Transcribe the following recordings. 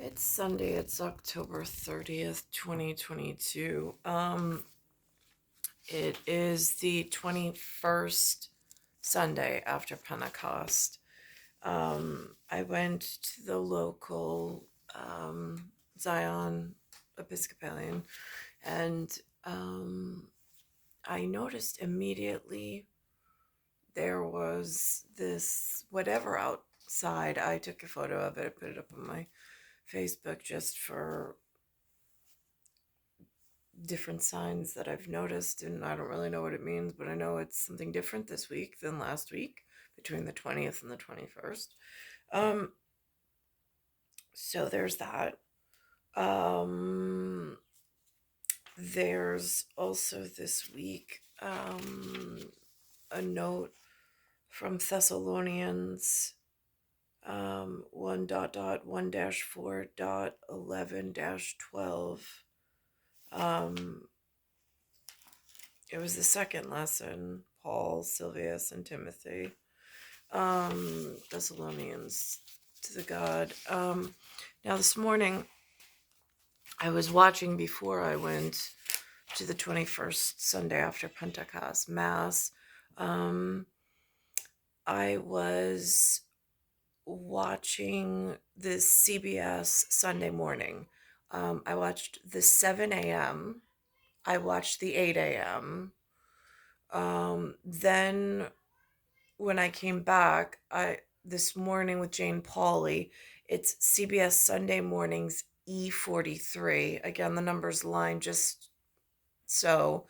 It's Sunday, it's October 30th, 2022. It is the 21st Sunday after Pentecost. I went to the local Zion Episcopalian, and I noticed immediately there was this whatever outside. I took a photo of it, put it up on my Facebook just for different signs that I've noticed, and I don't really know what it means, but I know it's something different this week than last week between the 20th and the 21st. Um, so there's that. Um, there's also this week a note from Thessalonians 1:1-4.11-12. It was the second lesson, Paul, Silvius, and Timothy. Thessalonians to the God. Now this morning, I was watching before I went to the 21st Sunday after Pentecost Mass. I was watching the CBS Sunday morning. I watched the 7 a.m. I watched the 8 a.m. Then when I came back, this morning with Jane Pauley, it's CBS Sunday mornings E43. Again, the numbers line just so.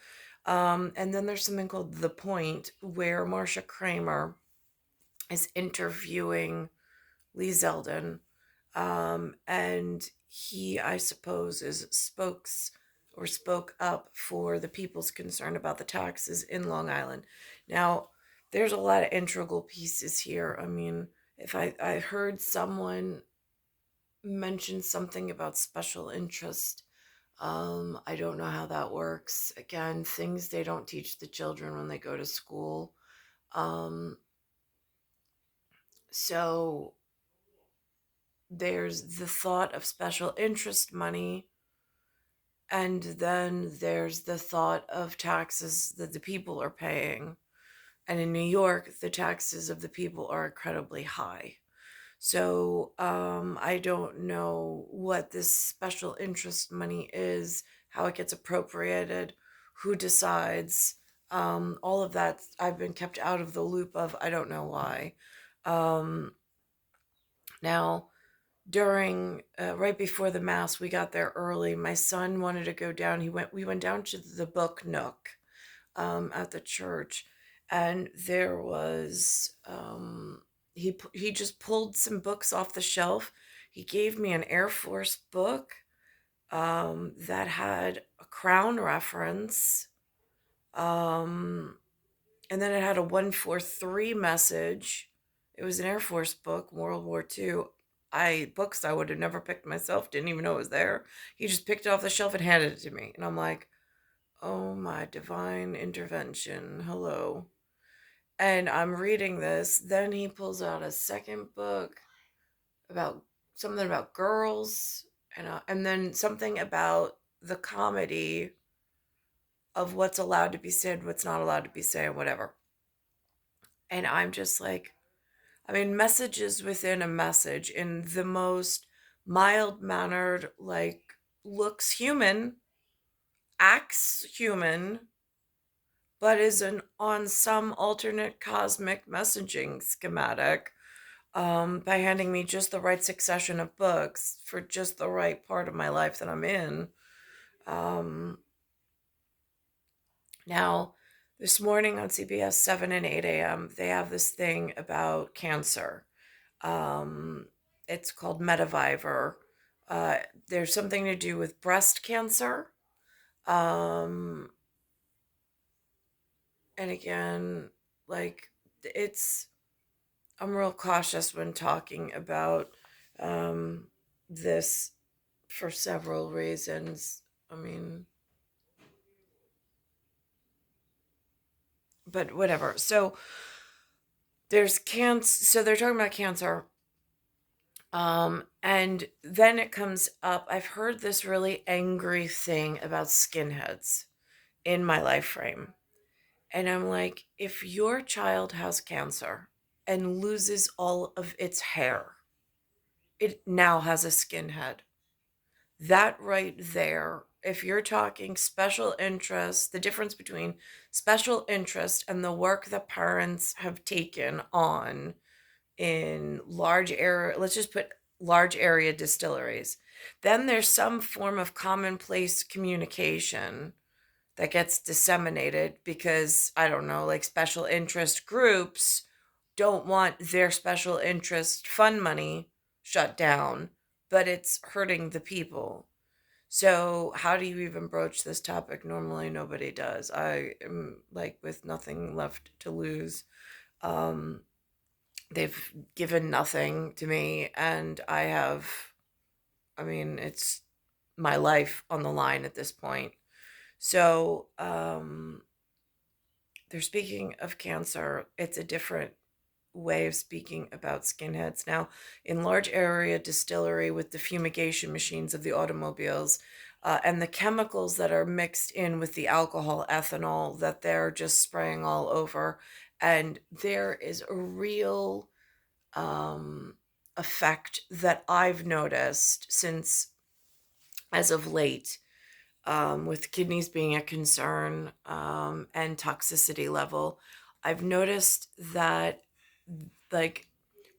And then there's something called The Point, where Marcia Kramer is interviewing Lee Zeldin. And he, I suppose, spoke up for the people's concern about the taxes in Long Island. Now, there's a lot of integral pieces here. I mean, if I heard someone mention something about special interest, I don't know how that works. Again, things they don't teach the children when they go to school. So there's the thought of special interest money, and then there's the thought of taxes that the people are paying. And in New York, the taxes of the people are incredibly high. So I don't know what this special interest money is, how it gets appropriated, who decides. All of that I've been kept out of the loop of. I don't know why. Now, during right before the mass, we got there early. My son wanted to go down. We went down to the book nook at the church, and there was he just pulled some books off the shelf. He gave me an Air Force book that had a crown reference, um, and then it had a 143 message. It was an Air Force book, World War II. Books I would have never picked myself, didn't even know it was there. He just picked it off the shelf and handed it to me. And I'm like, oh my divine intervention, hello. And I'm reading this. Then he pulls out a second book about something about girls, and then something about the comedy of what's allowed to be said, what's not allowed to be said, whatever. And I'm just like, I mean, messages within a message in the most mild mannered, like, looks human, acts human, but is on some alternate cosmic messaging schematic, by handing me just the right succession of books for just the right part of my life that I'm in. Um, Now, this morning on CBS 7 and 8 a.m., they have this thing about cancer. Um, it's called Medivivor. Uh, there's something to do with breast cancer. Um, and again, like, it's, I'm real cautious when talking about um, this for several reasons. I mean, but whatever. So there's cancer. So they're talking about cancer. And then it comes up, I've heard this really angry thing about skinheads in my life frame. And I'm like, if your child has cancer and loses all of its hair, it now has a skinhead. That right there, if you're talking special interest, the difference between special interest and the work that parents have taken on in large area, let's just put large area distilleries. Then there's some form of commonplace communication that gets disseminated because, I don't know, like special interest groups don't want their special interest fund money shut down, but it's hurting the people. So, how do you even broach this topic? Normally, nobody does. I am like with nothing left to lose. Um, they've given nothing to me, and I have, I mean, it's my life on the line at this point. So, they're speaking of cancer. It's a different way of speaking about skinheads. Now, in large area distillery with the fumigation machines of the automobiles, and the chemicals that are mixed in with the alcohol, ethanol, that they're just spraying all over. And there is a real effect that I've noticed since as of late, with kidneys being a concern, and toxicity level. I've noticed that, like,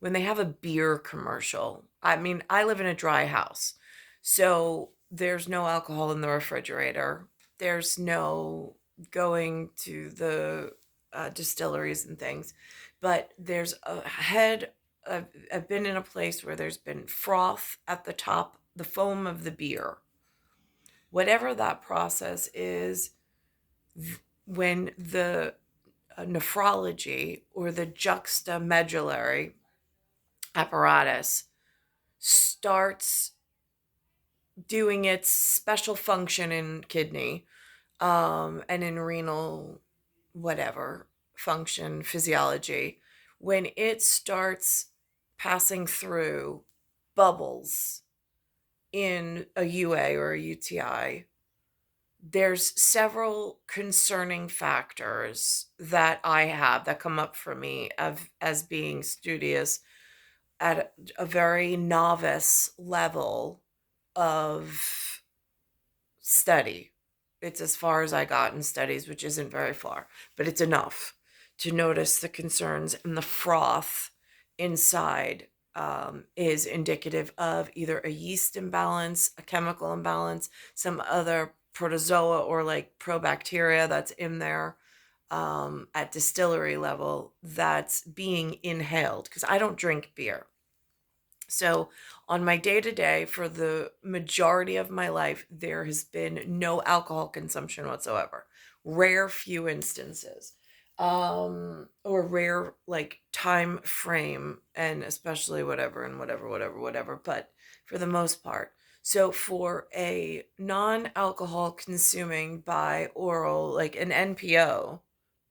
when they have a beer commercial, I mean, I live in a dry house, so there's no alcohol in the refrigerator. There's no going to the distilleries and things, but there's a head. I've been in a place where there's been froth at the top, the foam of the beer, whatever that process is, when the nephrology or the juxtamedullary apparatus starts doing its special function in kidney, and in renal, whatever function, physiology, when it starts passing through bubbles in a UA or a UTI, there's several concerning factors that I have that come up for me as being studious at a very novice level of study. It's as far as I got in studies, which isn't very far, but it's enough to notice the concerns, and the froth inside is indicative of either a yeast imbalance, a chemical imbalance, some other protozoa or like probacteria that's in there, at distillery level, that's being inhaled. Because I don't drink beer. So, on my day to day, for the majority of my life, there has been no alcohol consumption whatsoever. Rare few instances, or rare like time frame, and especially whatever and whatever. But for the most part, so for a non-alcohol consuming by oral, like an NPO,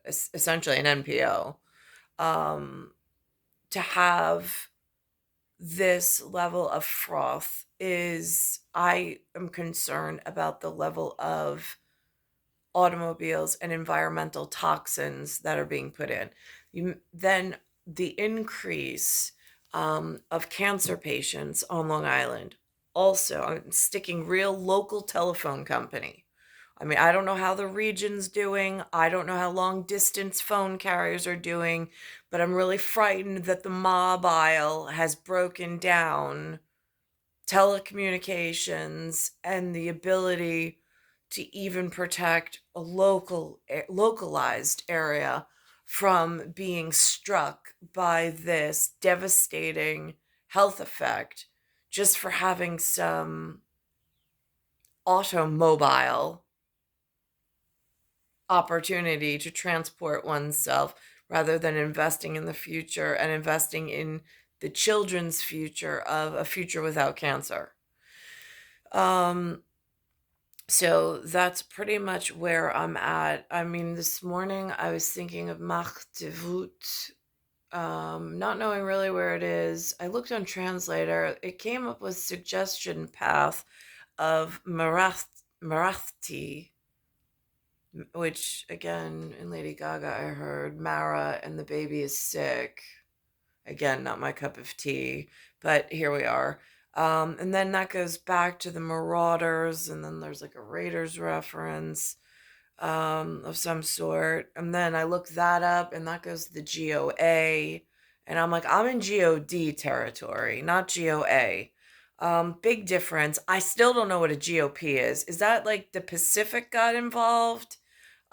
essentially an NPO, um, to have this level of froth is, I am concerned about the level of automobiles and environmental toxins that are being put in. Then the increase, of cancer patients on Long Island. Also, I'm sticking real local telephone company. I mean, I don't know how the region's doing. I don't know how long distance phone carriers are doing, but I'm really frightened that the mobile has broken down telecommunications and the ability to even protect a localized area from being struck by this devastating health effect just for having some automobile opportunity to transport oneself, rather than investing in the future and investing in the children's future of a future without cancer. Um, so that's pretty much where I'm at. I mean, this morning I was thinking of Marc de Voot, not knowing really where it is. I looked on Translator. It came up with suggestion path of Marathi, which again in Lady Gaga I heard Mara and the baby is sick. Again, not my cup of tea, but here we are. And then that goes back to the Marauders, and then there's like a Raiders reference of some sort. And then I look that up, and that goes to the GOA. And I'm like, I'm in GOD territory, not GOA. Big difference. I still don't know what a GOP is. Is that like the Pacific got involved?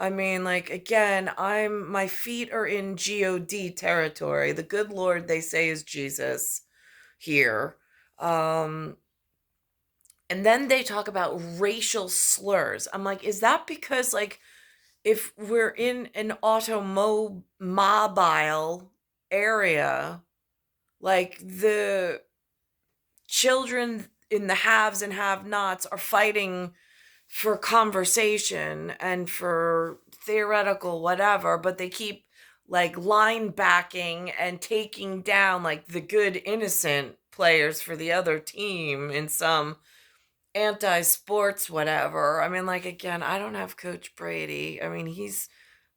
I mean, like again, my feet are in God territory. The good Lord they say is Jesus here. Um and then they talk about racial slurs. I'm like, is that because like if we're in an automobile area, like the children in the haves and have-nots are fighting for conversation and for theoretical whatever, but they keep like line backing and taking down like the good innocent players for the other team in some anti-sports whatever. I mean, like again, I don't have Coach Brady. I mean, he's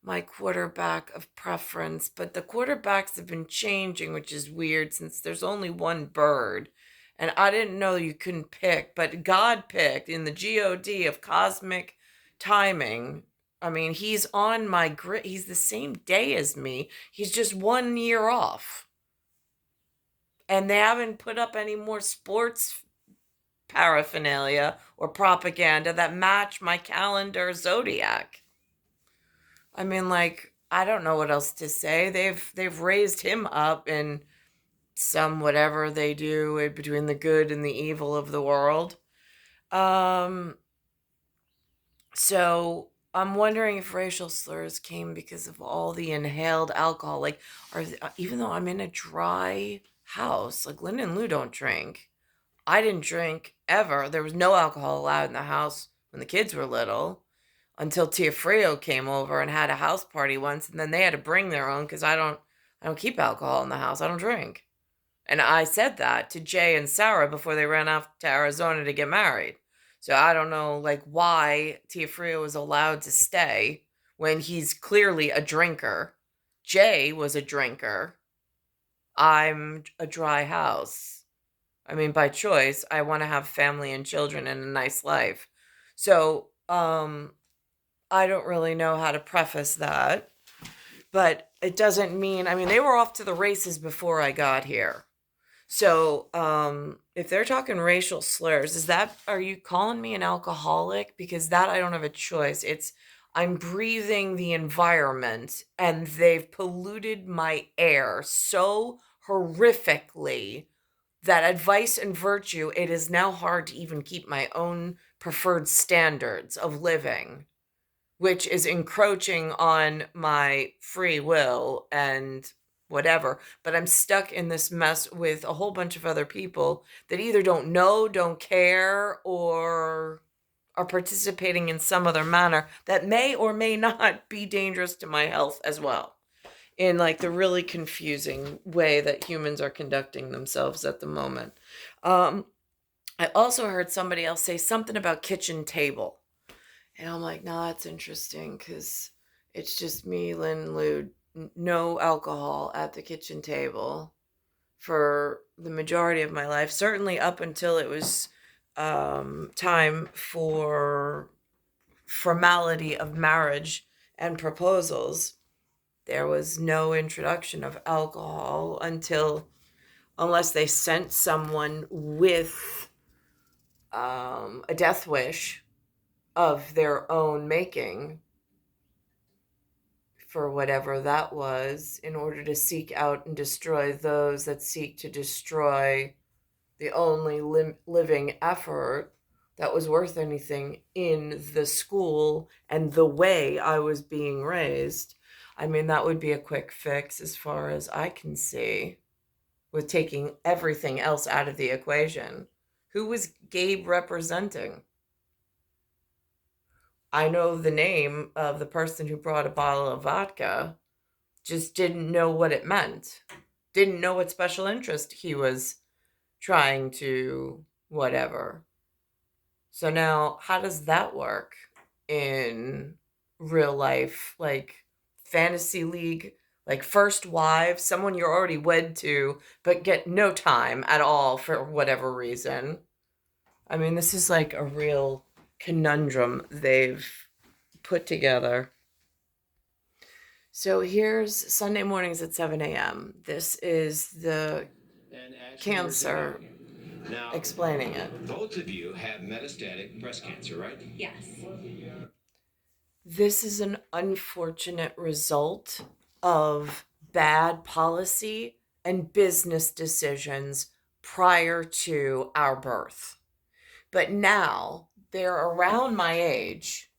my quarterback of preference, but the quarterbacks have been changing, which is weird since there's only one bird. And I didn't know you couldn't pick, but God picked in the God of cosmic timing. I mean, he's on my grid. He's the same day as me. He's just 1 year off. And they haven't put up any more sports paraphernalia or propaganda that match my calendar zodiac. I mean, like, I don't know what else to say. They've raised him up in some whatever they do between the good and the evil of the world. Um, so I'm wondering if racial slurs came because of all the inhaled alcohol. Like, even though I'm in a dry house, like Lynn and Lou don't drink. I didn't drink ever. There was no alcohol allowed in the house when the kids were little until Tia Frio came over and had a house party once, and then they had to bring their own because I don't keep alcohol in the house. I don't drink. And I said that to Jay and Sarah before they ran off to Arizona to get married. So I don't know like why Tia Frio was allowed to stay when he's clearly a drinker. Jay was a drinker. I'm a dry house. I mean, by choice, I want to have family and children and a nice life. So, I don't really know how to preface that, but it doesn't mean, I mean, they were off to the races before I got here. So, if they're talking racial slurs, are you calling me an alcoholic? Because that I don't have a choice. I'm breathing the environment and they've polluted my air so horrifically that at vice and virtue, it is now hard to even keep my own preferred standards of living, which is encroaching on my free will and whatever. But I'm stuck in this mess with a whole bunch of other people that either don't know, don't care, or are participating in some other manner that may or may not be dangerous to my health as well, in like the really confusing way that humans are conducting themselves at the moment. Um, I also heard somebody else say something about kitchen table. And I'm like, no, that's interesting because it's just me, Lynn, Lou, no alcohol at the kitchen table for the majority of my life. Certainly up until it was time for formality of marriage and proposals. There was no introduction of alcohol unless they sent someone with a death wish of their own making for whatever that was, in order to seek out and destroy those that seek to destroy the only living effort that was worth anything in the school and the way I was being raised. I mean, that would be a quick fix as far as I can see, with taking everything else out of the equation. Who was Gabe representing? I know the name of the person who brought a bottle of vodka, just didn't know what it meant, didn't know what special interest he was trying to whatever. So now, how does that work in real life? Like fantasy league, like first wives, someone you're already wed to, but get no time at all for whatever reason. I mean, this is like a real conundrum they've put together. So here's Sunday mornings at 7 a.m. This is the cancer Now, explaining it. both of you have metastatic breast cancer, right? Yes. This is an unfortunate result of bad policy and business decisions prior to our birth. But now they're around my age,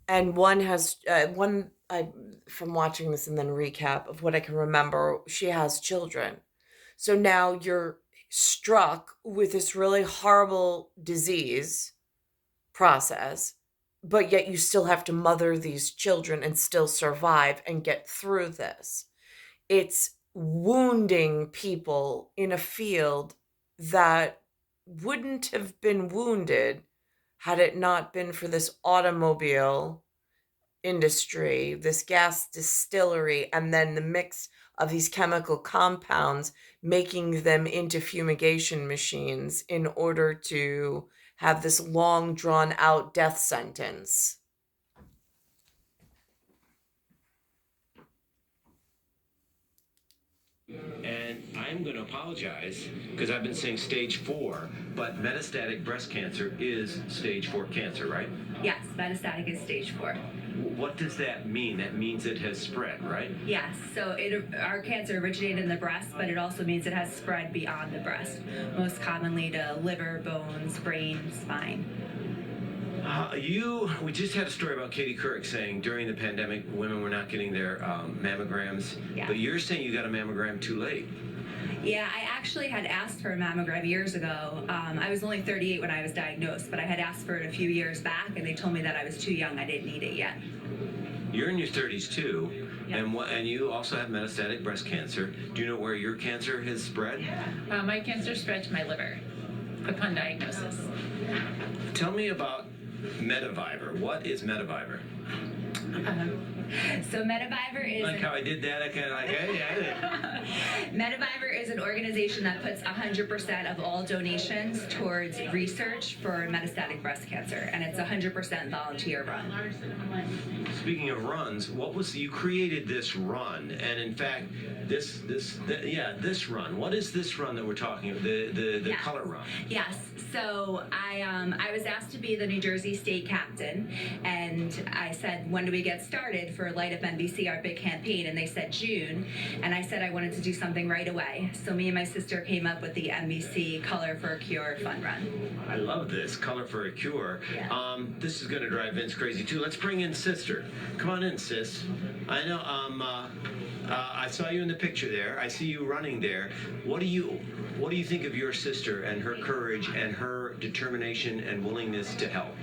and one has one I from watching this and then recap of what I can remember, she has children. So now you're struck with this really horrible disease process, but yet you still have to mother these children and still survive and get through this. It's wounding people in a field that wouldn't have been wounded had it not been for this automobile industry, this gas distillery, and then the mix of these chemical compounds, making them into fumigation machines in order to have this long drawn out death sentence. And I'm going to apologize because I've been saying stage 4, but metastatic breast cancer is stage 4 cancer, right? Yes, metastatic is stage 4. What does that mean? That means it has spread, right? Yes, so our cancer originated in the breast, but it also means it has spread beyond the breast, most commonly to liver, bones, brain, spine. We just had a story about Katie Couric saying during the pandemic women were not getting their mammograms, Yeah. but you're saying you got a mammogram too late. Yeah, I actually had asked for a mammogram years ago. I was only 38 when I was diagnosed, but I had asked for it a few years back, and they told me that I was too young. I didn't need it yet. You're in your 30s too, Yeah. and you also have metastatic breast cancer. Do you know where your cancer has spread? My cancer spread to my liver upon diagnosis. Tell me about Mediviver. What is Mediviver? So Mediviver is Like how I did that, I kind of like, hey, yeah. Mediviver is an organization that puts 100% of all donations towards research for metastatic breast cancer, and it's 100% volunteer run. Speaking of runs, you created this run, and in fact, this run. What is this run that we're talking about? The Yeah. color run. Yes. So I was asked to be the New Jersey state captain, and I said, when do we get started for Light Up NBC, our big campaign? And they said June, and I said I wanted to do something right away. So me and my sister came up with the NBC Color for a Cure Fun Run. I love this, Color for a Cure. Yeah. This is going to drive Vince crazy too. Let's bring in Sister. Come on in, sis. I know. I saw you in the picture there. I see you running there. What do you think of your sister and her courage and her determination and willingness to help?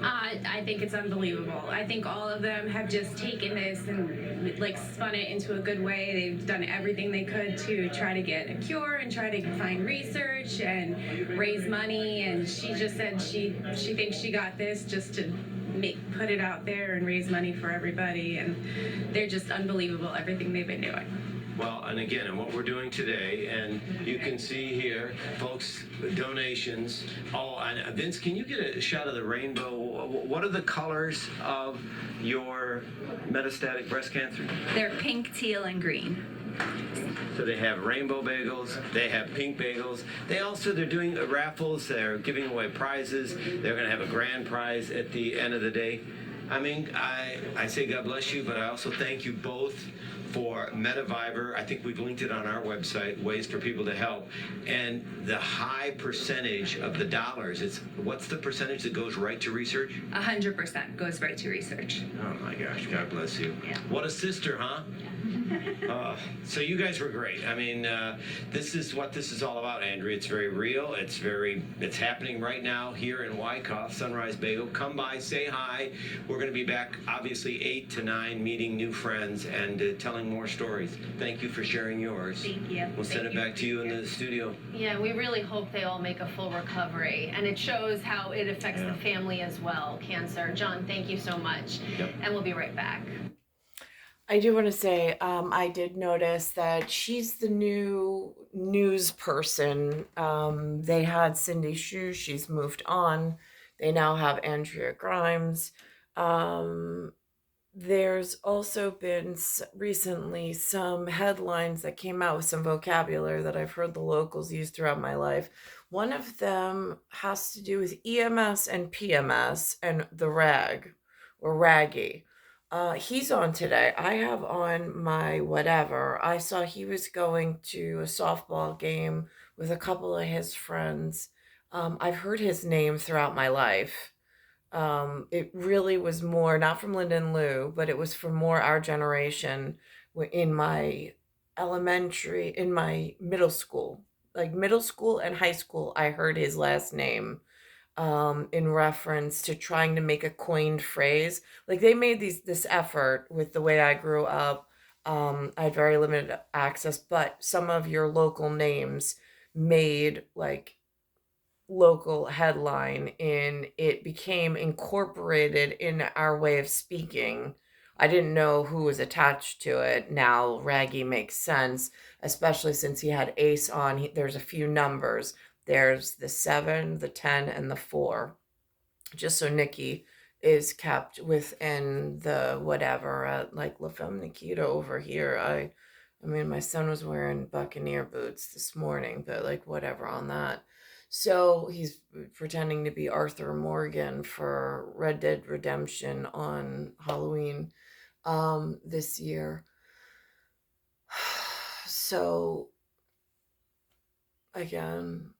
I think it's unbelievable. I think all of them have just taken this and like spun it into a good way. They've done everything they could to try to get a cure and try to find research and raise money. And she just said she thinks she got this just to put it out there and raise money for everybody. And they're just unbelievable, everything they've been doing. Well, and again, and what we're doing today, and you can see here, folks, donations. Oh, and Vince, can you get a shot of the rainbow? What are the colors of your metastatic breast cancer? They're pink, teal, and green. So they have rainbow bagels, they have pink bagels. They're doing raffles, they're giving away prizes. They're going to have a grand prize at the end of the day. I mean, I say God bless you, but I also thank you both for Mediviver. I think we've linked it on our website, ways for people to help. And the high percentage of the dollars, what's the percentage that goes right to research? 100% goes right to research. Oh my gosh, God bless you. Yeah. What a sister, huh? So you guys were great. I mean, this is what this is all about, Andrea. It's very real. It's happening right now here in Wyckoff, Sunrise Bagel. Come by, say hi. We're going to be back, obviously, 8 to 9, meeting new friends and telling more stories. Thank you for sharing yours. Thank you. We'll send it back to you in the studio. Yeah, we really hope they all make a full recovery, and it shows how it affects the family as well, cancer. John, thank you so much. Yep. And we'll be right back. I do want to say, I did notice that she's the new news person. They had Cindy Shu, she's moved on. They now have Andrea Grimes. There's also been recently some headlines that came out with some vocabulary that I've heard the locals use throughout my life. One of them has to do with EMS and PMS and the rag or raggy. He's on today. I have on my whatever. I saw he was going to a softball game with a couple of his friends. I've heard his name throughout my life. It really was more, not from Lyndon Lou, but it was from more our generation in my in my middle school. Like middle school and high school, I heard his last name in reference to trying to make a coined phrase. Like they made this effort with the way I grew up. I had very limited access, but some of your local names made like local headline in it became incorporated in our way of speaking. I didn't know who was attached to it. Now Raggy makes sense, especially since he had Ace on. There's a few numbers. There's the 7, the 10, and the 4. Just so Nikki is kept within the whatever, like La Femme Nikita over here. I mean, my son was wearing Buccaneer boots this morning, but like whatever on that. So he's pretending to be Arthur Morgan for Red Dead Redemption on Halloween this year. So again,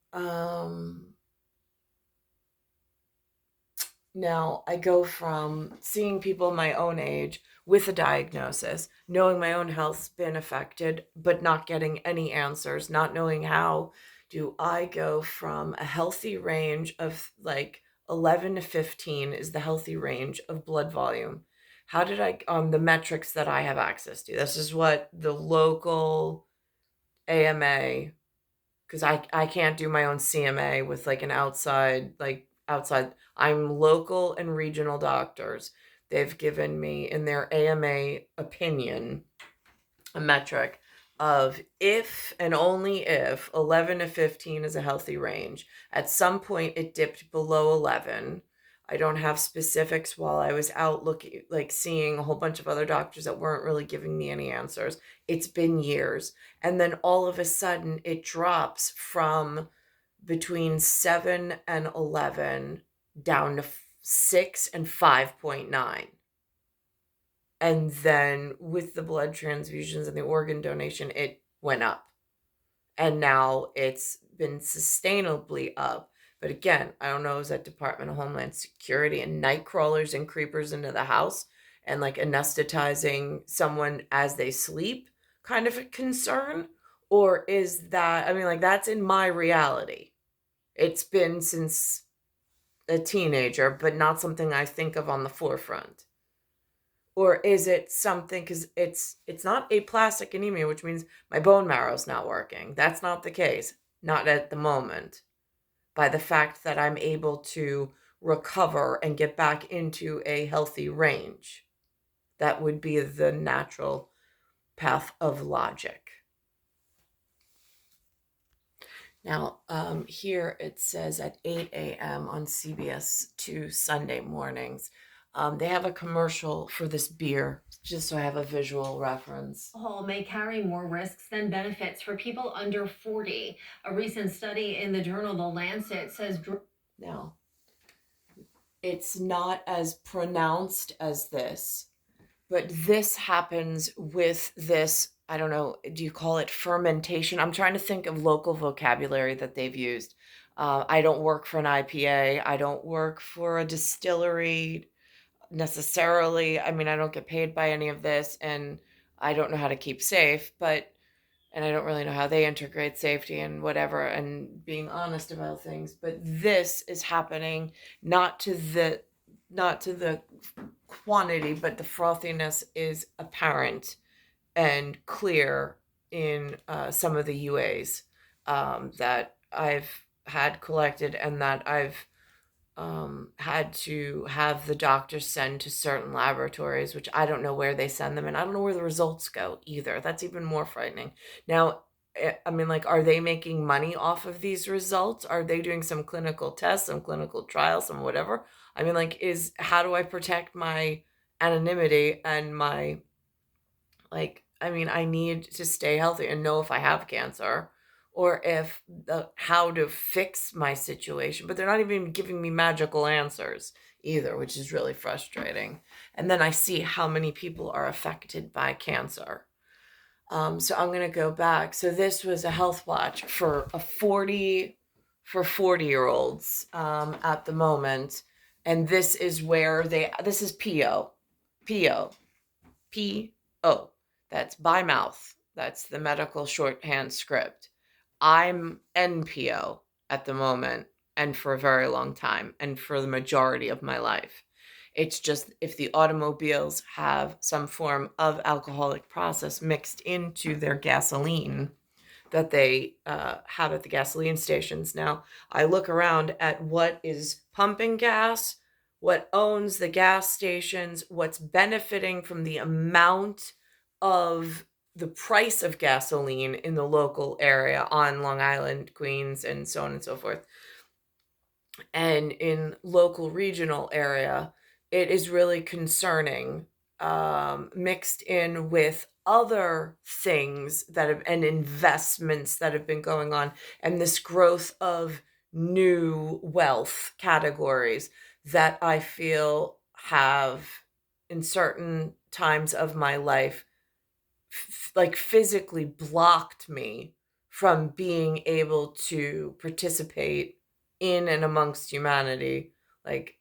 now I go from seeing people my own age with a diagnosis, knowing my own health's been affected, but not getting any answers, not knowing how do I go from a healthy range of like 11 to 15 is the healthy range of blood volume. How did I, the metrics that I have access to? This is what the local AMA, because I can't do my own CMA with like an outside. I'm local and regional doctors. They've given me in their AMA opinion a metric of if and only if 11 to 15 is a healthy range. At some point it dipped below 11. I don't have specifics while I was out looking, like seeing a whole bunch of other doctors that weren't really giving me any answers. It's been years. And then all of a sudden it drops from between 7 and 11 down to 6 and 5.9. And then with the blood transfusions and the organ donation, it went up. And now it's been sustainably up. But again, I don't know, is that Department of Homeland Security and night crawlers and creepers into the house and like anesthetizing someone as they sleep kind of a concern? Or is that, I mean, like that's in my reality. It's been since a teenager, but not something I think of on the forefront. Or is it something, because it's not aplastic anemia, which means my bone marrow's not working. That's not the case, not at the moment. By the fact that I'm able to recover and get back into a healthy range. That would be the natural path of logic. Now, here it says at 8 a.m. on CBS 2 Sunday mornings, they have a commercial for this beer, just so I have a visual reference. Alcohol may carry more risks than benefits for people under 40. A recent study in the journal The Lancet says... Now, it's not as pronounced as this, but this happens with this, I don't know, do you call it fermentation? I'm trying to think of local vocabulary that they've used. I don't work for an IPA. I don't work for a distillery necessarily. I mean, I don't get paid by any of this. And I don't know how to keep safe, and I don't really know how they integrate safety and whatever and being honest about things. But this is happening not to the not to the quantity, but the frothiness is apparent and clear in some of the UAs that I've had collected and that I've had to have the doctors send to certain laboratories, which I don't know where they send them, and I don't know where the results go either. That's even more frightening. Now, I mean, like, are they making money off of these results? Are they doing some clinical tests, some clinical trials, some whatever? I mean, like, how do I protect my anonymity and my, like, I mean, I need to stay healthy and know if I have cancer or if how to fix my situation, but they're not even giving me magical answers either, which is really frustrating. And then I see how many people are affected by cancer. So I'm going to go back. So this was a health watch for 40-year-olds at the moment. And this is where this is PO. PO. That's by mouth. That's the medical shorthand script. I'm NPO at the moment and for a very long time and for the majority of my life. It's just if the automobiles have some form of alcoholic process mixed into their gasoline that they have at the gasoline stations. Now, I look around at what is pumping gas, what owns the gas stations, what's benefiting from the amount of the price of gasoline in the local area on Long Island, Queens, and so on and so forth. And in local regional area, it is really concerning, mixed in with other things that have and investments that have been going on, and this growth of new wealth categories that I feel have, in certain times of my life, like physically blocked me from being able to participate in and amongst humanity. Like,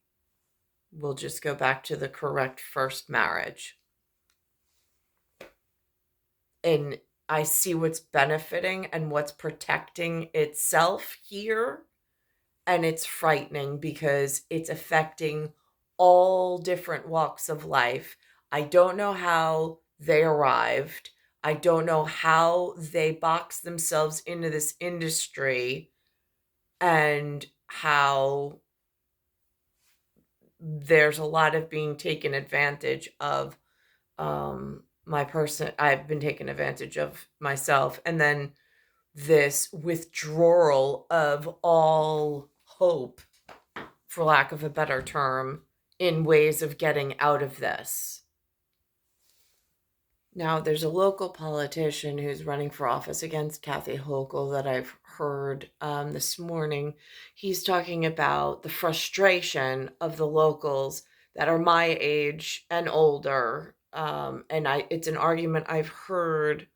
we'll just go back to the correct first marriage. And I see what's benefiting and what's protecting itself here. And it's frightening because it's affecting all different walks of life. I don't know how they arrived. I don't know how they boxed themselves into this industry and how there's a lot of being taken advantage of my person. I've been taken advantage of myself. And then this withdrawal of all hope, for lack of a better term, in ways of getting out of this. Now, there's a local politician who's running for office against Kathy Hochul that I've heard this morning. He's talking about the frustration of the locals that are my age and older. It's an argument I've heard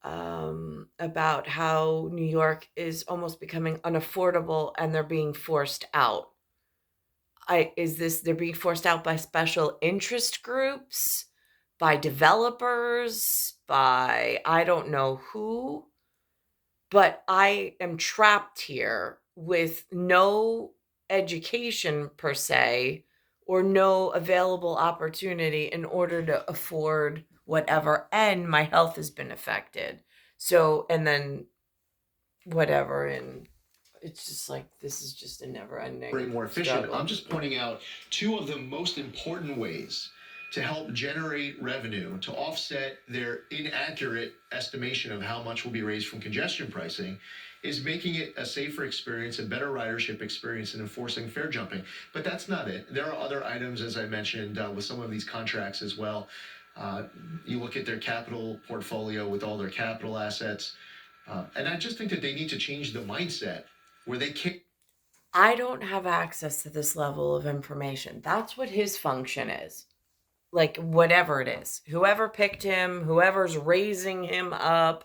about how New York is almost becoming unaffordable and they're being forced out. They're being forced out by special interest groups, by developers, by I don't know who, but I am trapped here with no education per se or no available opportunity in order to afford whatever, and my health has been affected. So, and then whatever, and it's just like this is just a never ending more efficient. struggle. I'm just pointing out two of the most important ways to help generate revenue to offset their inaccurate estimation of how much will be raised from congestion pricing is making it a safer experience, a better ridership experience, and enforcing fare jumping. But that's not it. There are other items, as I mentioned, with some of these contracts as well. You look at their capital portfolio with all their capital assets, and I just think that they need to change the mindset where they can't. I don't have access to this level of information. That's what his function is. Like, whatever it is, whoever picked him, whoever's raising him up,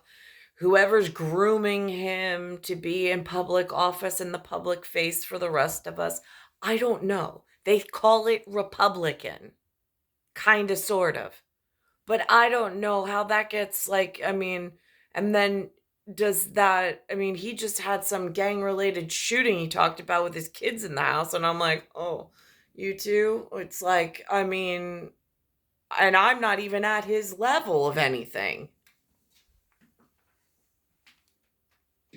whoever's grooming him to be in public office in the public face for the rest of us, I don't know. They call it Republican, kind of, sort of. but I don't know how that gets like, I mean, and then does that, I mean, he just had some gang related shooting he talked about with his kids in the house. And I'm like, oh, you too? It's like, I mean, and I'm not even at his level of anything.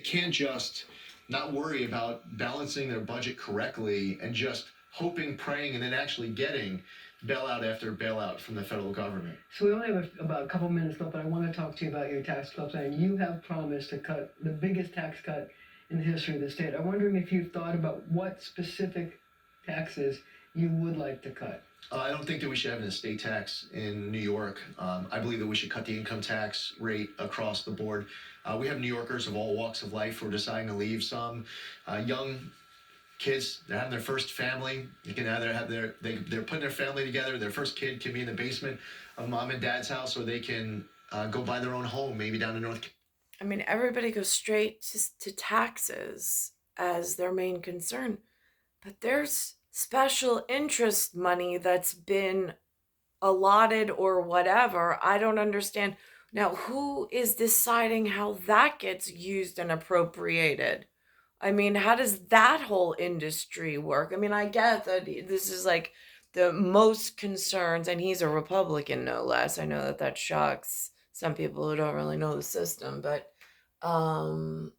Can't just not worry about balancing their budget correctly and just hoping, praying, and then actually getting bailout after bailout from the federal government. So we only have about a couple minutes left, but I want to talk to you about your tax cut plan. You have promised to cut the biggest tax cut in the history of the state. I'm wondering if you've thought about what specific taxes you would like to cut. I don't think that we should have an estate tax in New York. I believe that we should cut the income tax rate across the board. We have New Yorkers of all walks of life who are deciding to leave. Some young kids, they're having their first family. You can either have they're putting their family together. Their first kid can be in the basement of mom and dad's house, or they can go buy their own home, maybe down in North. I mean, everybody goes straight to taxes as their main concern, but there's special interest money that's been allotted or whatever. I don't understand. Now, who is deciding how that gets used and appropriated? I mean, how does that whole industry work? I mean, I get that this is like the most concerns, and he's a Republican, no less. I know that that shocks some people who don't really know the system, um,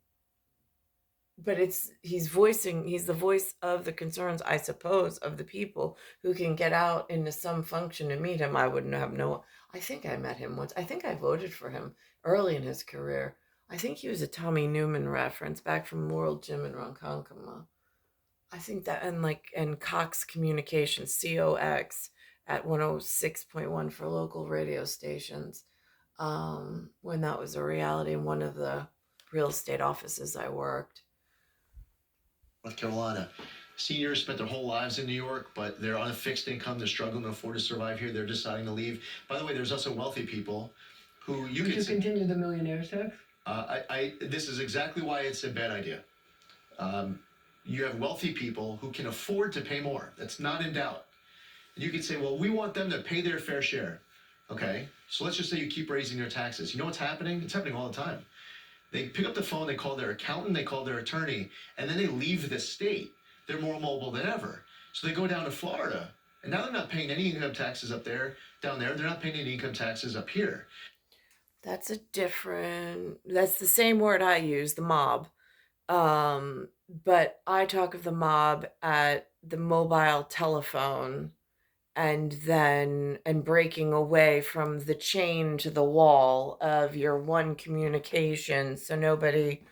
but he's the voice of the concerns, I suppose, of the people who can get out into some function and meet him. I wouldn't have no, I think I met him once. I think I voted for him early in his career. I think he was a Tommy Newman reference back from World Gym in Ronkonkoma. I think that, and Cox Communications, COX, at 106.1 for local radio stations, when that was a reality in one of the real estate offices I worked. North Carolina. Seniors spent their whole lives in New York, but they're on a fixed income. They're struggling to afford to survive here. They're deciding to leave. By the way, there's also wealthy people who you Would can you continue the millionaire's tax? this is exactly why it's a bad idea. You have wealthy people who can afford to pay more. That's not in doubt. You could say, well, we want them to pay their fair share. Okay, so let's just say you keep raising their taxes. You know what's happening? It's happening all the time. They pick up the phone, they call their accountant, they call their attorney, and then they leave the state. They're more mobile than ever. So they go down to Florida, and now they're not paying any income taxes down there. They're not paying any income taxes up here. That's the same word I use, the mob. But I talk of the mob at the mobile telephone and breaking away from the chain to the wall of your one communication, so nobody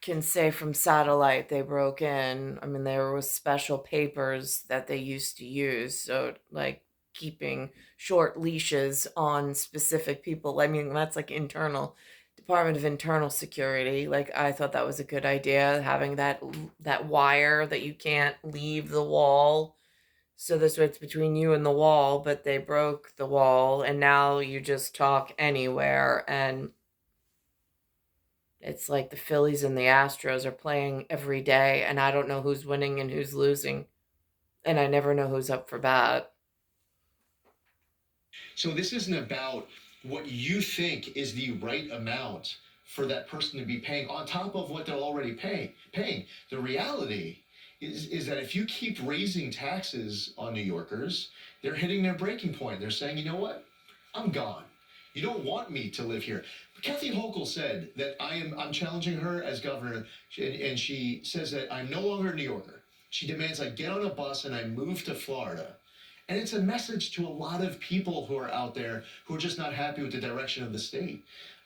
can say from satellite they broke in. I mean, there was special papers that they used to use, so like keeping short leashes on specific people. I mean, that's like internal Department of Internal Security. Like, I thought that was a good idea, having that wire that you can't leave the wall. So this way it's between you and the wall, but they broke the wall and now you just talk anywhere. And it's like the Phillies and the Astros are playing every day, and I don't know who's winning and who's losing. And I never know who's up for bat. So this isn't about what you think is the right amount for that person to be paying on top of what they're already paying. The reality is that if you keep raising taxes on New Yorkers, they're hitting their breaking point. They're saying, you know what? I'm gone. You don't want me to live here. Kathy Hochul said that I'm challenging her as governor, and she says that I'm no longer a New Yorker. She demands I get on a bus and I move to Florida. And it's a message to a lot of people who are out there who are just not happy with the direction of the state.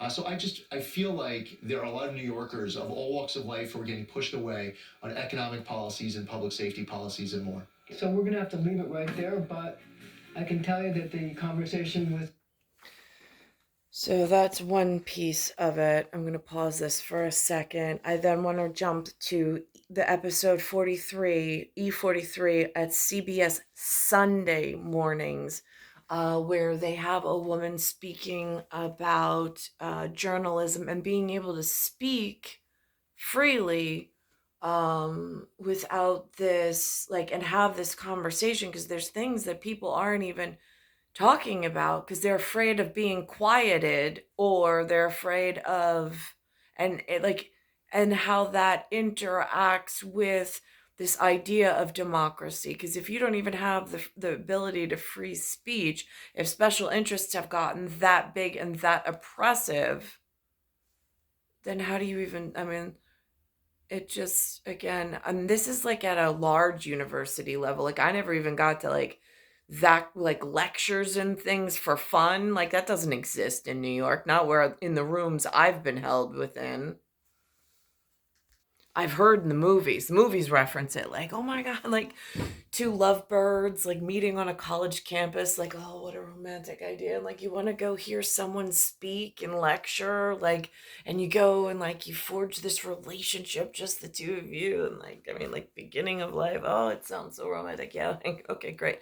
So I feel like there are a lot of New Yorkers of all walks of life who are getting pushed away on economic policies and public safety policies and more. So we're going to have to leave it right there, but I can tell you that the conversation was. So that's one piece of it. I'm going to pause this for a second. I then want to jump to the episode 43, E43 at CBS Sunday mornings, where they have a woman speaking about journalism and being able to speak freely without this, like, and have this conversation, because there's things that people aren't even talking about because they're afraid of being quieted or they're afraid of and it, like and how that interacts with this idea of democracy because if you don't even have the ability to free speech, if special interests have gotten that big and that oppressive, then how do you even, I mean, it just, again, and this is like at a large university level. Like I never even got to like that, like lectures and things for fun. Like that doesn't exist in New York, not where in the rooms I've been held within. I've heard in the movies reference it like, oh my God, like two lovebirds like meeting on a college campus, like, oh, what a romantic idea. And like, you want to go hear someone speak and lecture, like, and you go and like, you forge this relationship, just the two of you. And like, I mean, like, beginning of life, oh, it sounds so romantic. Yeah, like, okay, great.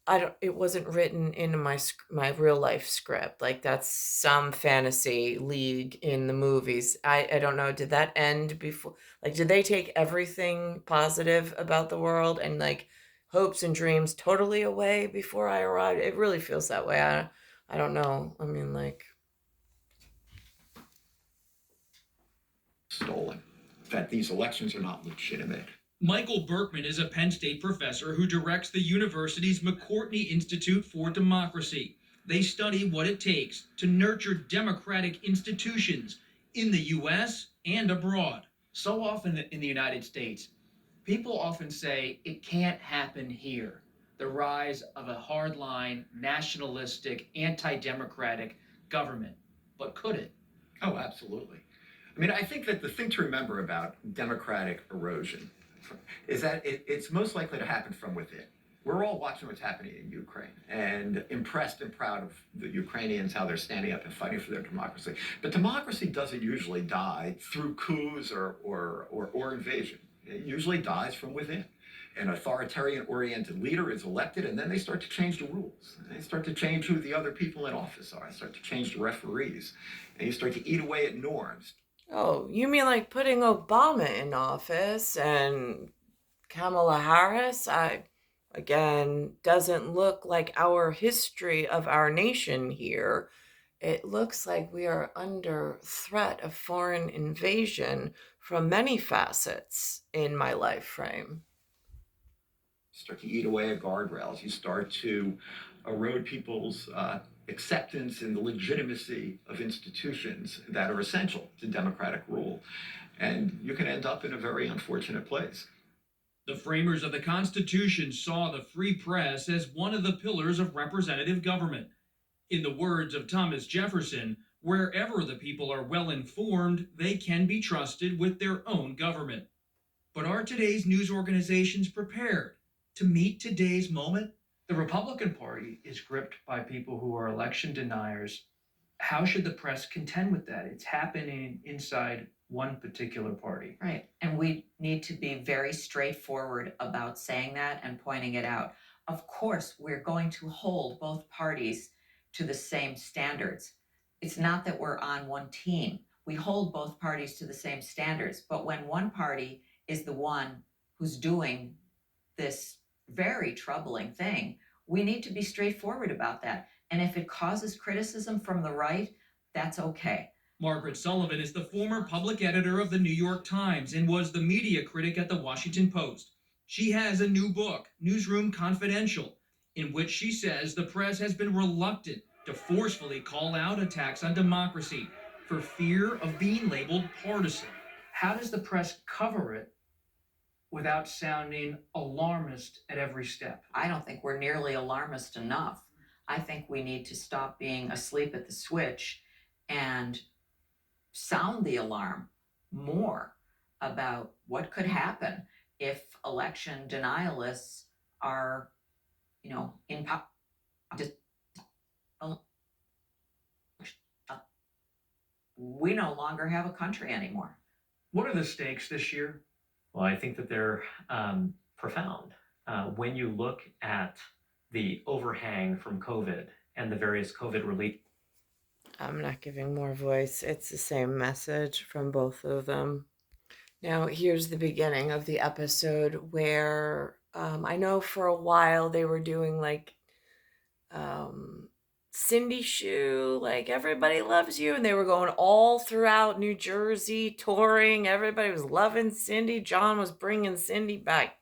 I don't, it wasn't written in my real life script. Like that's some fantasy league in the movies. I don't know. Did that end before, like did they take everything positive about the world and like hopes and dreams totally away before I arrived? It really feels that way. I don't know. I mean like Stolen, that these elections are not legitimate. Michael Berkman is a Penn State professor who directs the university's McCourtney Institute for Democracy. They study what it takes to nurture democratic institutions in the U.S. and abroad. So often in the United States, people often say it can't happen here. The rise of a hardline, nationalistic, anti-democratic government. But could it? Oh, absolutely. I mean, I think that the thing to remember about democratic erosion is that it's most likely to happen from within. We're all watching what's happening in Ukraine and impressed and proud of the Ukrainians, how they're standing up and fighting for their democracy. But democracy doesn't usually die through coups or invasion. It usually dies from within. An authoritarian-oriented leader is elected, and then they start to change the rules. They start to change who the other people in office are. They start to change the referees. And you start to eat away at norms. oh, you mean like putting Obama in office and Kamala Harris? I again doesn't look like our history of our nation here. It looks like we are under threat of foreign invasion from many facets in my life frame. Start to eat away at guardrails. You start to erode people's acceptance and the legitimacy of institutions that are essential to democratic rule. And you can end up in a very unfortunate place. The framers of the Constitution saw the free press as one of the pillars of representative government. In the words of Thomas Jefferson, wherever the people are well informed, they can be trusted with their own government. But are today's news organizations prepared to meet today's moment? The Republican Party is gripped by people who are election deniers. How should the press contend with that? It's happening inside one particular party. Right. And we need to be very straightforward about saying that and pointing it out. Of course, we're going to hold both parties to the same standards. It's not that we're on one team. We hold both parties to the same standards. But when one party is the one who's doing this very troubling thing, we need to be straightforward about that. And if it causes criticism from the right, that's okay. Margaret Sullivan is the former public editor of the New York Times and was the media critic at the Washington Post. She has a new book, Newsroom Confidential, in which she says the press has been reluctant to forcefully call out attacks on democracy for fear of being labeled partisan. How does the press cover it without sounding alarmist at every step? I don't think we're nearly alarmist enough. I think we need to stop being asleep at the switch and sound the alarm more about what could happen if election denialists are, in power. We no longer have a country anymore. What are the stakes this year? Well, I think that they're profound. When you look at the overhang from COVID and the various COVID relief. I'm not giving more voice. It's the same message from both of them. Now, here's the beginning of the episode where I know for a while they were doing like Cindy Shu, like everybody loves you. And they were going all throughout New Jersey touring. Everybody was loving Cindy. John was bringing Cindy back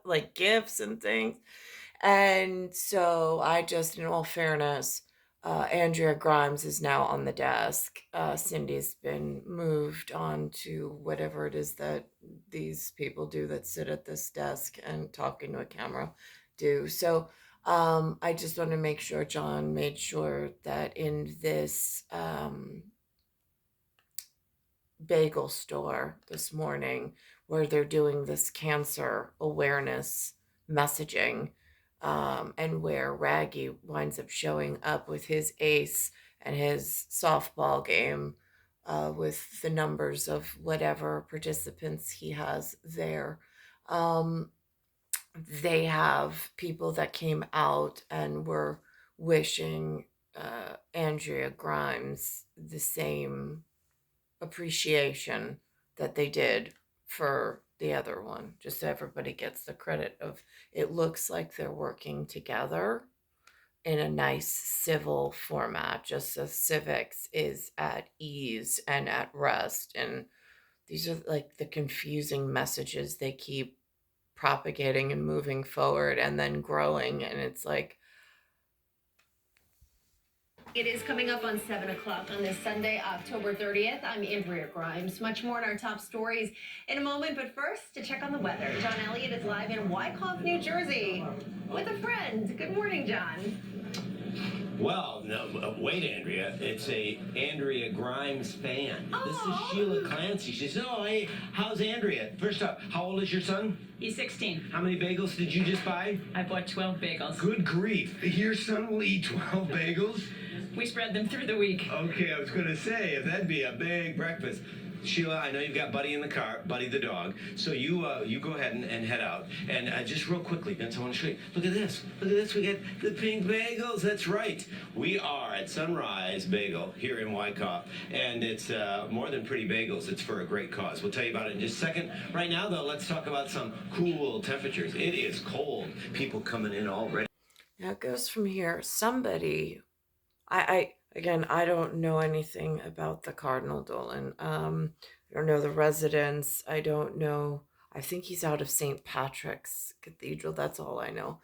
like gifts and things. And so I just, in all fairness, Andrea Grimes is now on the desk. Cindy's been moved on to whatever it is that these people do that sit at this desk and talk into a camera do. So I just want to make sure John made sure that in this bagel store this morning, where they're doing this cancer awareness messaging, and where Raggy winds up showing up with his ace and his softball game, with the numbers of whatever participants he has there. Um, they have people that came out and were wishing Andrea Grimes the same appreciation that they did for the other one, just so everybody gets the credit of it. Looks like they're working together in a nice civil format, just so civics is at ease and at rest. And these are like the confusing messages they keep propagating and moving forward and then growing, and it's like, It is coming up on 7 o'clock on this Sunday, October 30th. I'm Andrea Grimes. Much more in our top stories in a moment, but first, to check on the weather. John Elliott is live in Wyckoff, New Jersey with a friend. Good morning, John. Well, no, wait, Andrea. It's a Andrea Grimes fan. Oh. This is Sheila Clancy. She says, "Oh, hey, how's Andrea? First up, how old is your son? He's 16. How many bagels did you just buy? I bought 12 bagels. Good grief! Your son will eat 12 bagels? We spread them through the week. Okay, I was going to say, if that'd be a big breakfast. Sheila, I know you've got Buddy in the car, Buddy the dog. So you go ahead and head out. And just real quickly, Vince, I want to show you. Look at this. Look at this. We got the pink bagels. That's right. We are at Sunrise Bagel here in Wyckoff. And it's more than pretty bagels. It's for a great cause. We'll tell you about it in just a second. Right now, though, let's talk about some cool temperatures. It is cold. People coming in already. now it goes from here. Somebody, again, I don't know anything about the Cardinal Dolan. I don't know the residents. I don't know. I think he's out of St. Patrick's Cathedral. That's all I know.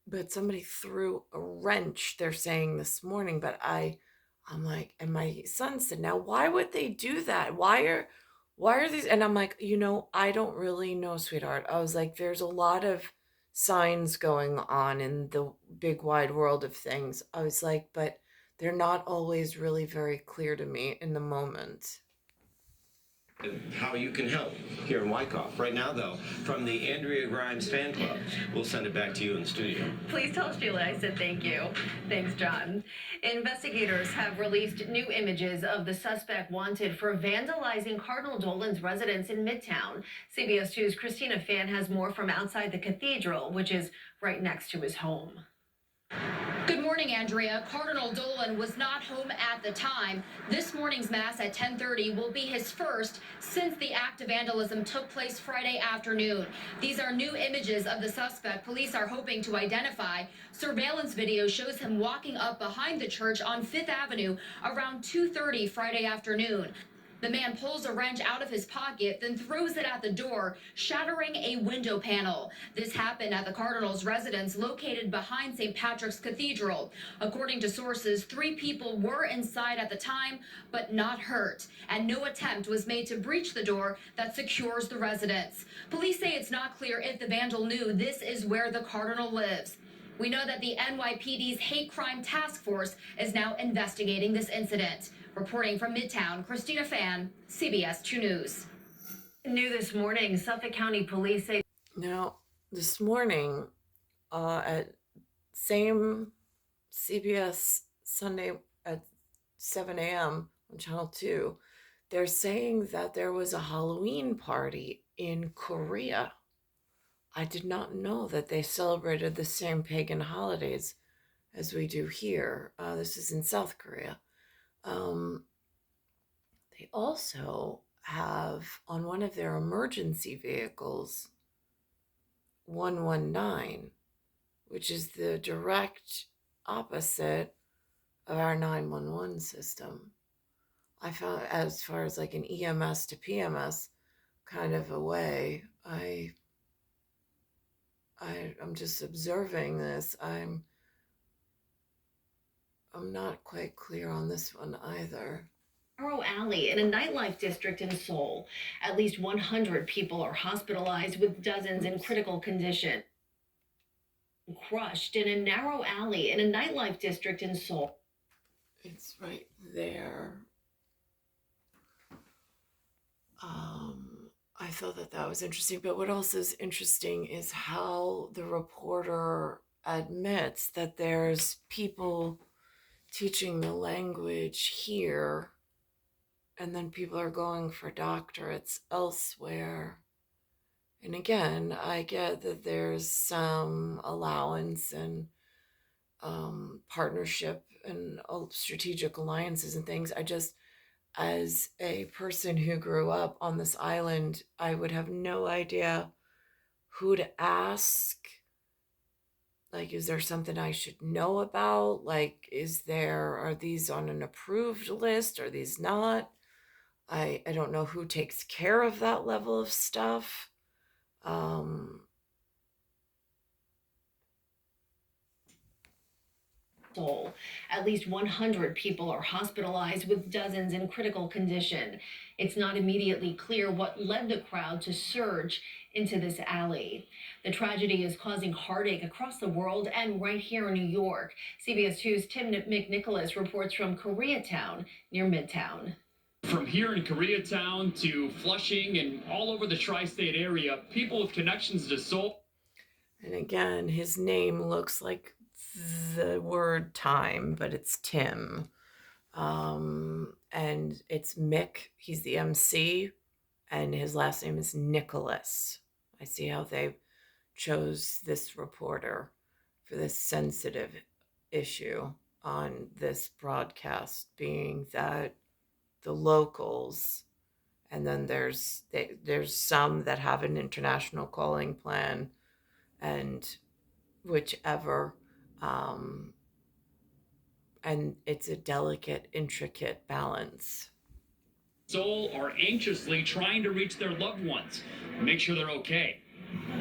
But somebody threw a wrench, they're saying this morning, but I'm like, and my son said, now why would they do that? Why are these? And I'm like, I don't really know, sweetheart. I was like, there's a lot of signs going on in the big wide world of things. I was like, but they're not always really very clear to me in the moment. How you can help here in Wyckoff. Right now, though, from the Andrea Grimes fan club, we'll send it back to you in the studio. Please tell Sheila I said thank you. Thanks, John. Investigators have released new images of the suspect wanted for vandalizing Cardinal Dolan's residence in Midtown. CBS 2's Christina Fan has more from outside the cathedral, which is right next to his home. Good morning, Andrea. Cardinal Dolan was not home at the time. This morning's mass at 10:30 will be his first since the act of vandalism took place Friday afternoon. These are new images of the suspect police are hoping to identify. Surveillance video shows him walking up behind the church on 5th Avenue around 2:30 Friday afternoon. The man pulls a wrench out of his pocket, then throws it at the door, shattering a window panel. This happened at the Cardinals' residence located behind St. Patrick's Cathedral. According to sources, 3 people were inside at the time, but not hurt, and no attempt was made to breach the door that secures the residence. Police say it's not clear if the vandal knew this is where the Cardinal lives. We know that the NYPD's Hate Crime Task Force is now investigating this incident. Reporting from Midtown, Christina Fan, CBS 2 News. New this morning, Suffolk County Police say. Now, this morning, at same CBS Sunday at 7 a.m. on Channel 2, they're saying that there was a Halloween party in Korea. I did not know that they celebrated the same pagan holidays as we do here. This is in South Korea. They also have on one of their emergency vehicles 119, which is the direct opposite of our 911 system. I found, as far as like an EMS to PMS kind of a way, I'm just observing this. I'm not quite clear on this one either. Narrow alley in a nightlife district in Seoul. At least 100 people are hospitalized with dozens in critical condition. Crushed in a narrow alley in a nightlife district in Seoul. It's right there. I thought that was interesting, but what else is interesting is how the reporter admits that there's people teaching the language here, and then people are going for doctorates elsewhere. And again, I get that there's some allowance and partnership and strategic alliances and things. I just, as a person who grew up on this island, I would have no idea who to ask. Like, is there something I should know about? Like, are these on an approved list? Are these not? I don't know who takes care of that level of stuff. Seoul. At least 100 people are hospitalized with dozens in critical condition. It's not immediately clear what led the crowd to surge into this alley. The tragedy is causing heartache across the world and right here in New York. CBS 2's Tim McNicholas reports from Koreatown near Midtown. From here in Koreatown to Flushing and all over the tri-state area, people with connections to Seoul. And again, his name looks like the word time, but it's Tim. And it's Mick. He's the MC, and his last name is Nicholas. I see how they chose this reporter for this sensitive issue on this broadcast, being that the locals, and then there's some that have an international calling plan, and whichever, and it's a delicate, intricate balance. Seoul are anxiously trying to reach their loved ones and make sure they're okay.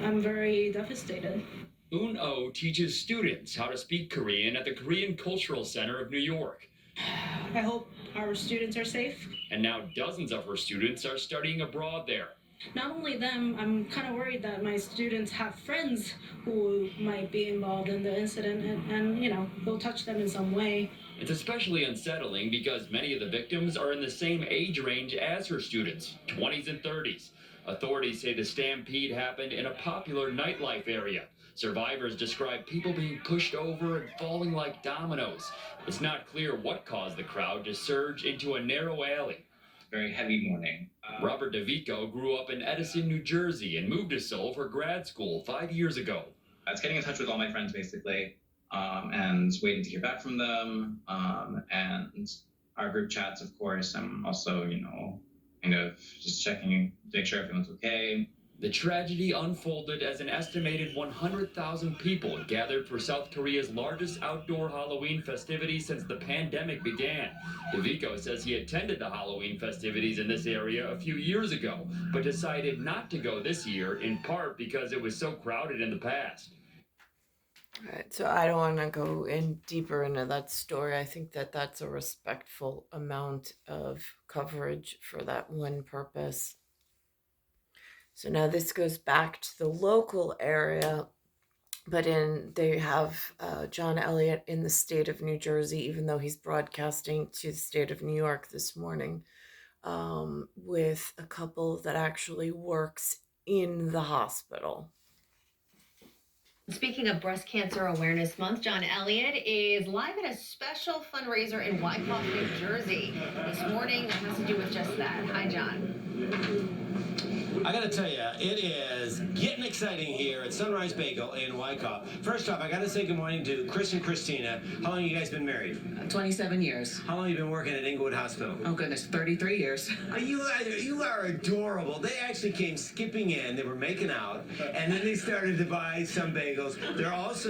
I'm very devastated. Un-Oh teaches students how to speak Korean at the Korean Cultural Center of New York. I hope our students are safe. And now dozens of her students are studying abroad there. Not only them, I'm kind of worried that my students have friends who might be involved in the incident and they'll touch them in some way. It's especially unsettling because many of the victims are in the same age range as her students, 20s and 30s. Authorities say the stampede happened in a popular nightlife area. Survivors describe people being pushed over and falling like dominoes. It's not clear what caused the crowd to surge into a narrow alley. Very heavy morning. Robert DeVico grew up in Edison, New Jersey, and moved to Seoul for grad school 5 years ago. I was getting in touch with all my friends, basically, and waiting to hear back from them, and our group chats, of course. I'm also, kind of just checking to make sure everyone's okay. The tragedy unfolded as an estimated 100,000 people gathered for South Korea's largest outdoor Halloween festivities since the pandemic began. DeVico says he attended the Halloween festivities in this area a few years ago, but decided not to go this year, in part because it was so crowded in the past. All right, so I don't want to go in deeper into that story. I think that's a respectful amount of coverage for that one purpose. So now this goes back to the local area, but they have John Elliott in the state of New Jersey, even though he's broadcasting to the state of New York this morning, with a couple that actually works in the hospital. Speaking of Breast Cancer Awareness Month, John Elliott is live at a special fundraiser in Wyckoff, New Jersey this morning. That has to do with just that. Hi, John. I gotta tell you, it is getting exciting here at Sunrise Bagel in Wyckoff. First off, I gotta say good morning to Chris and Christina. How long have you guys been married? 27 years. How long have you been working at Inglewood Hospital? Oh goodness, 33 years. You are adorable. They actually came skipping in. They were making out, and then they started to buy some bagels.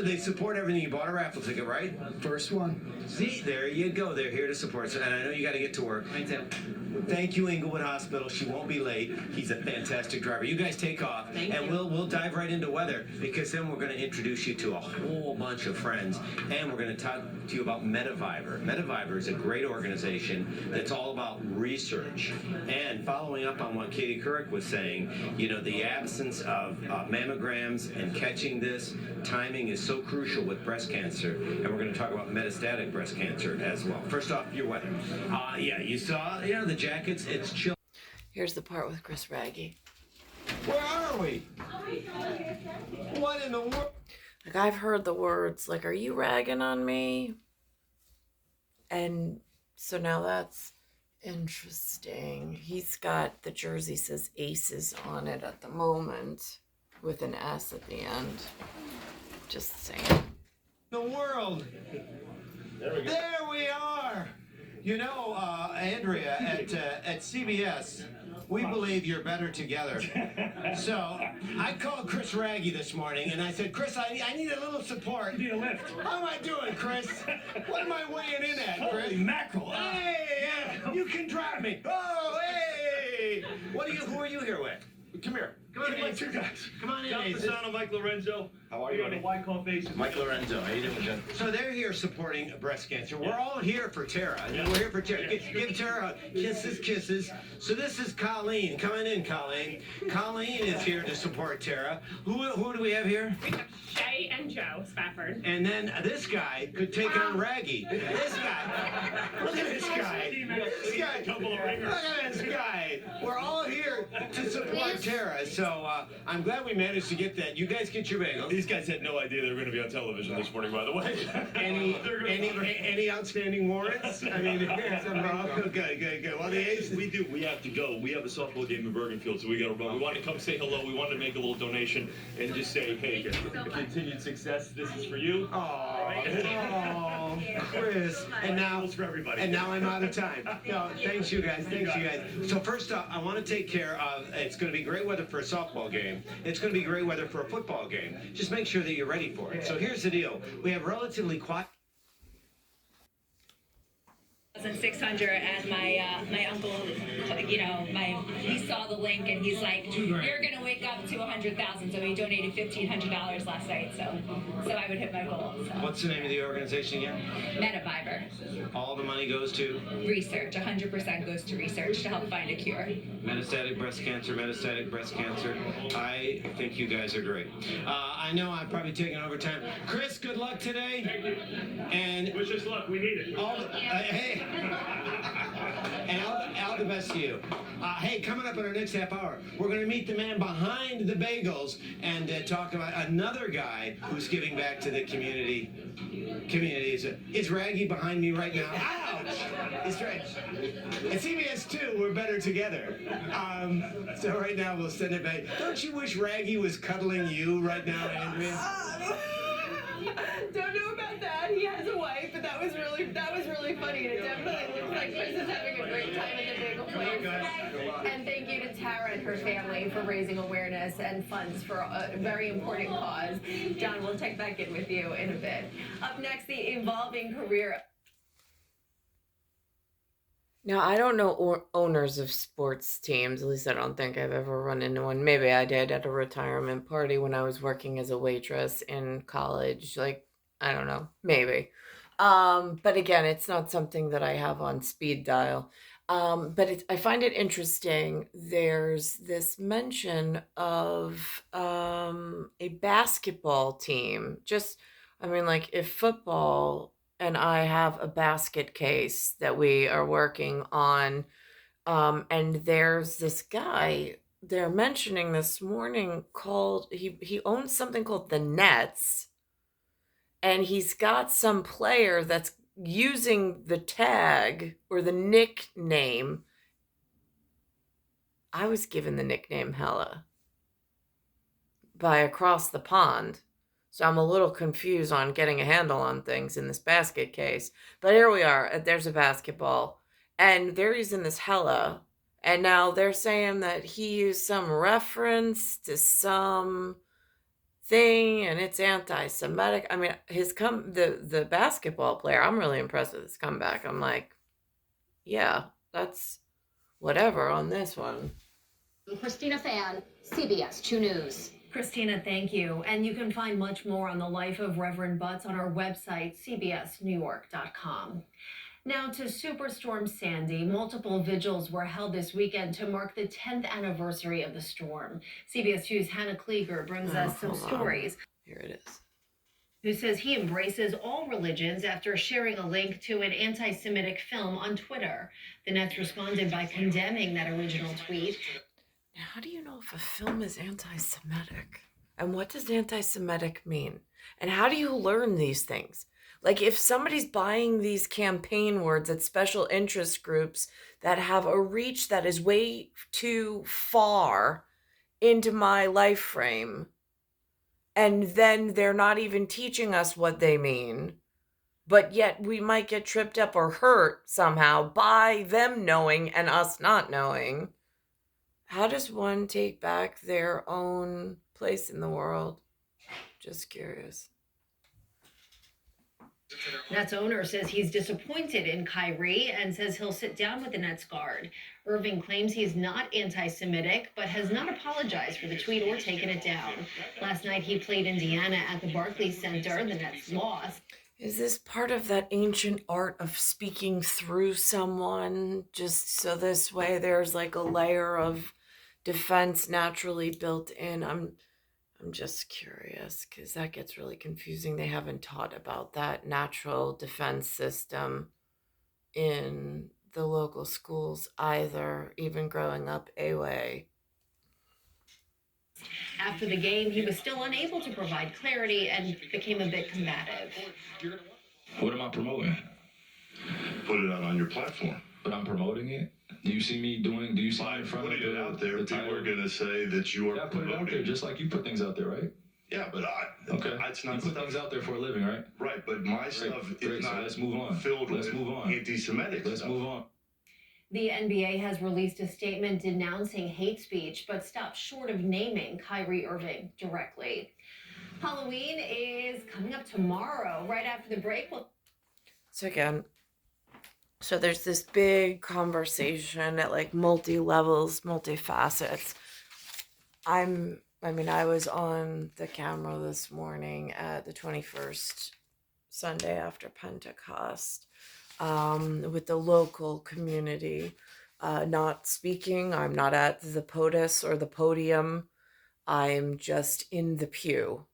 They support everything. You bought a raffle ticket, right? First one. See, there you go. They're here to support. So, and I know you got to get to work. I do. Thank you, Inglewood Hospital. She won't be late. He's a fantastic driver. You guys take off, Thank and you. we'll dive right into weather, because then we're going to introduce you to a whole bunch of friends, and we're going to talk to you about MetaViber. MetaViber is a great organization that's all about research. And following up on what Katie Couric was saying, you know, the absence of mammograms and catching this timing is so crucial with breast cancer, and we're going to talk about metastatic breast cancer as well. First off, your weather. Yeah, you saw, the jackets. It's chill. Here's the part with Chris Raggy. Where are we? What in the world? Like, I've heard the words, like, are you ragging on me? And so now that's interesting. He's got the jersey says Aces on it at the moment with an S at the end. Just saying. The world. There we are. You know, Andrea, at CBS, we believe you're better together. So I called Chris Raggy this morning, and I said, Chris, I need a little support. You need a lift. How am I doing, Chris? What am I weighing in at, Chris? Holy mackerel. Hey, you can drive me. Oh, hey. Who are you here with? Come here. Come on in, my two guys. Come on in, John Aces. Fasano, Mike Lorenzo. How are you, on the buddy? Wyckoff bases. Mike Lorenzo, how you doing, John? So they're here supporting breast cancer. We're all here for Tara. Yeah. We're here for Tara. Give Tara kisses. So this is Colleen. Come on in, Colleen. Colleen is here to support Tara. Who do we have here? We have Shay and Joe Spafford. And then this guy could take on Raggy. This guy. Look at this guy. This guy. Look at this guy. We're all here to support Tara. So I'm glad we managed to get that. You guys get your bagels. These guys had no idea they were going to be on television this morning, by the way. Any outstanding warrants? I mean, good. Well, the A's. We have to go. We have a softball game in Bergenfield, so we got to run. We want to come say hello. We wanted to make a little donation and just say, hey, continued success. This is for you. Oh, Chris. And now it's for everybody. And now I'm out of time. No, thanks you guys. So first off, I want to take care of. It's going to be great weather for a softball game. It's going to be great weather for a football game. Just make sure that you're ready for it. So here's the deal. We have relatively quiet. 1,600, and my uncle, he saw the link and he's like, you're gonna wake up to 100,000. So he donated $1,500 last night. So I would hit my goal. So. What's the name of the organization again? MetaViber. All the money goes to Research. 100% goes to research to help find a cure. metastatic breast cancer. I think you guys are great. I know I'm probably taking over time. Chris, good luck today. Thank you. And wish us luck. We need it. Hey. And all the best to you. Hey, coming up in our next half hour, we're going to meet the man behind the bagels and talk about another guy who's giving back to the community. Is Raggy behind me right now? Ouch! It's right. At CBS 2, we're better together. So right now we'll send it back. Don't you wish Raggy was cuddling you right now, Andrea? Don't know about that. He has a wife, but that was really funny. It definitely looks like Chris is having a great time at the bagel place. And thank you to Tara and her family for raising awareness and funds for a very important cause. John, we'll check back in with you in a bit. Up next, the evolving career. Now, I don't know owners of sports teams. At least I don't think I've ever run into one. Maybe I did at a retirement party when I was working as a waitress in college. Like, I don't know. Maybe. But again, it's not something that I have on speed dial. But I find it interesting. There's this mention of a basketball team. Like if football, and I have a basket case that we are working on, and there's this guy they're mentioning this morning called, he owns something called the Nets, and he's got some player that's using the tag or the nickname I was given the nickname Hella by across the pond. So I'm a little confused on getting a handle on things in this basket case. But here we are. There's a basketball. And they're using this Hella. And now they're saying that he used some reference to some thing and it's anti-Semitic. I mean, the basketball player, I'm really impressed with his comeback. I'm like, yeah, that's whatever on this one. Christina Fan, CBS 2 News. Christina, thank you. And you can find much more on the life of Reverend Butts on our website, cbsnewyork.com. Now to Superstorm Sandy. Multiple vigils were held this weekend to mark the 10th anniversary of the storm. CBS 2's Hannah Klieger brings us some stories. Here it is. Who says he embraces all religions after sharing a link to an anti-Semitic film on Twitter. The Nets responded by condemning that original tweet. Now, how do you know if a film is anti-Semitic? And what does anti-Semitic mean? And how do you learn these things? Like, if somebody's buying these campaign words at special interest groups that have a reach that is way too far into my life frame, and then they're not even teaching us what they mean, but yet we might get tripped up or hurt somehow by them knowing and us not knowing. How does one take back their own place in the world? Just curious. Nets owner says he's disappointed in Kyrie and says he'll sit down with the Nets guard. Irving claims he's not anti-Semitic, but has not apologized for the tweet or taken it down. Last night he played Indiana at the Barclays Center. The Nets lost. Is this part of that ancient art of speaking through someone? Just so this way there's like a layer of defense naturally built in. I'm just curious because that gets really confusing. They haven't taught about that natural defense system in the local schools either, even growing up away. After the game, he was still unable to provide clarity and became a bit combative. What am I promoting? Put it out on your platform. But I'm promoting it? Do you see me doing, do you see me in front of Putting it out there, people are going to say that you are Yeah, put it out there just like you put things out there, right? Yeah, but Okay. it's not You put stuff. things out there for a living, right? Right, but my stuff Great. is So not let's move on. filled Let's with move on. anti-Semitic Let's stuff. move on. The NBA has released a statement denouncing hate speech, but stopped short of naming Kyrie Irving directly. Halloween is coming up tomorrow, right after the break. So again, so there's this big conversation at like multi-levels, multi-facets. I was on the camera this morning at the 21st Sunday after Pentecost with the local community. Not speaking. I'm not at the POTUS or the podium. I'm just in the pew.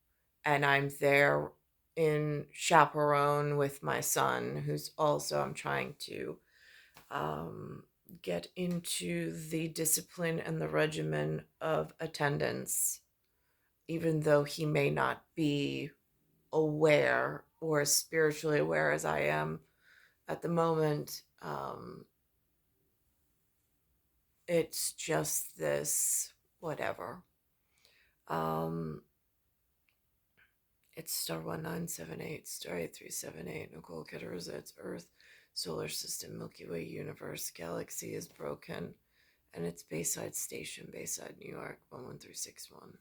And I'm there in chaperone with my son, who's also, I'm trying to get into the discipline and the regimen of attendance, even though he may not be aware or as spiritually aware as I am at the moment. It's just this whatever. It's star 1978, star 8378, Nicole, Cattaruzza, it's Earth, solar system, Milky Way universe, galaxy is broken, and it's Bayside Station, Bayside, New York, 11361.